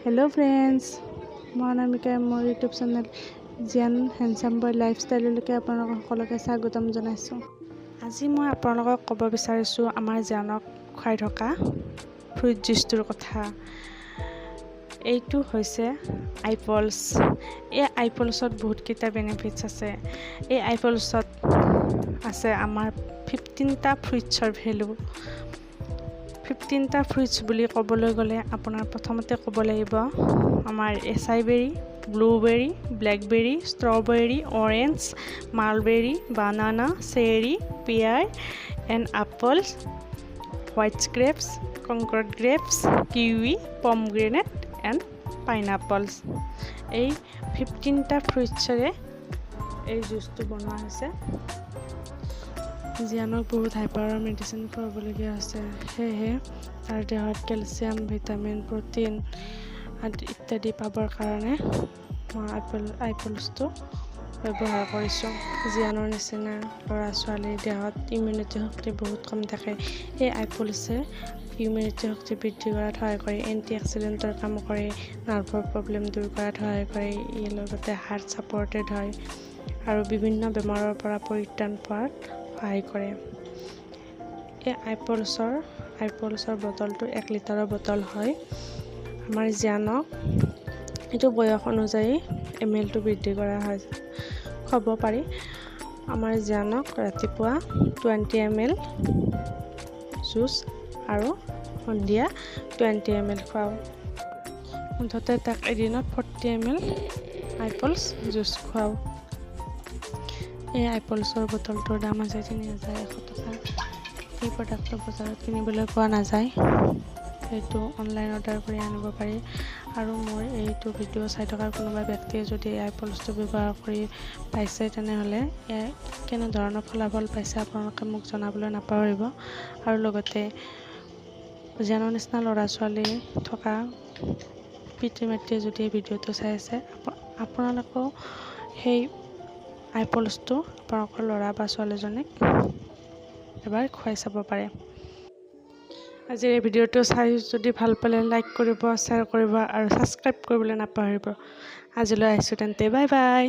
Hello friends मैं अनामिका मोर YouTube channel जियान handsome boy लाइफस्टाइलলৈকে আপোনালোকক সকলোকে স্বাগতম জনাইছোঁ। আজি মই আপোনালোকক ক'ব বিচাৰিছোঁ আমাৰ জিয়ানক খুৱাই থকা ফ্ৰুট জুচটোৰ কথা। এইটো হৈছে আইপলছ। এই আইপলছত বহুতকেইটা বেনিফিটছ আছে। এই আইপলছত আছে আমাৰ 15টা ফ্ৰুটছৰ ভেলু। 15টা ফ্ৰুটছ বুলি ক'বলৈ গ'লে আপোনাৰ প্ৰথমতে ক'ব লাগিব আমাৰ acai berry, blueberry, blackberry, strawberry, orange, mulberry, banana, cherry, pear and apples, white grapes, Concord grapes, kiwi, pomegranate and pineapples. এই 15টা ফ্ৰুটছেৰে এই জুচটো বনোৱা হৈছে। জিয়ানক বহুত হাইপাৰৰ মেডিচিন খুৱাবলগীয়া আছে, সেয়েহে তাৰ দেহত কেলছিয়াম, ভিটামিন, প্ৰটিন আদি ইত্যাদি পাবৰ কাৰণে মই আইপলছটো ব্যৱহাৰ কৰিছোঁ। জিয়ানৰ নিচিনা ল'ৰা ছোৱালীৰ দেহত ইমিউনিটি শক্তি বহুত কম থাকে। এই আইপলছে ইমিউনিটি শক্তি বৃদ্ধি কৰাত সহায় কৰে, এণ্টি অক্সিডেণ্টৰ কাম কৰে, নাৰ্ভৰ প্ৰব্লেম দূৰ কৰাত সহায় কৰে, ইয়াৰ লগতে হাৰ্ট ছাপৰ্টেড হয় আৰু বিভিন্ন বেমাৰৰ পৰা পৰিত্ৰাণ পোৱাত সহায় কৰে। এই আইপলছৰ বটলটো 1 লিটাৰৰ বটল হয়। আমাৰ জিয়ানক এইটো বয়স অনুযায়ী ml বৃদ্ধি কৰা হয়, খাব পাৰি। আমাৰ জিয়ানক ৰাতিপুৱা 20 ml জুচ আৰু সন্ধিয়া 20 ml খুৱাওঁ। মুঠতে তাক এদিনত 40 ml আইপলছ জুচ খুৱাওঁ। এই আইপলছৰ বটলটোৰ দাম আছে 3100 টকা। এই প্ৰডাক্টটো বজাৰত কিনিবলৈ পোৱা নাযায়, সেইটো অনলাইন অৰ্ডাৰ কৰি আনিব পাৰি। আৰু মোৰ এইটো ভিডিঅ' চাই থকা কোনোবা ব্যক্তিয়ে যদি এই আইপলছটো ব্যৱহাৰ কৰি পাইছে তেনেহ'লে কেনেধৰণৰ ফলাফল পাইছে আপোনালোকে মোক জনাবলৈ নাপাহৰিব। আৰু লগতে জিয়ানৰ নিচিনা ল'ৰা ছোৱালী থকা পিতৃ মাতৃয়ে যদি এই ভিডিঅ'টো চাই আছে, আপোনালোকেও সেই আইপলছটো আপোনালোকৰ ল'ৰা বা ছোৱালীজনীক এবাৰ খুৱাই চাব পাৰে। আজিৰ এই ভিডিঅ'টো চাই যদি ভাল পালে লাইক কৰিব, শ্বেয়াৰ কৰিব আৰু ছাবস্ক্ৰাইব কৰিবলৈ নাপাহৰিব। আজিলৈ আহিছোঁ তেন্তে, বাই বাই।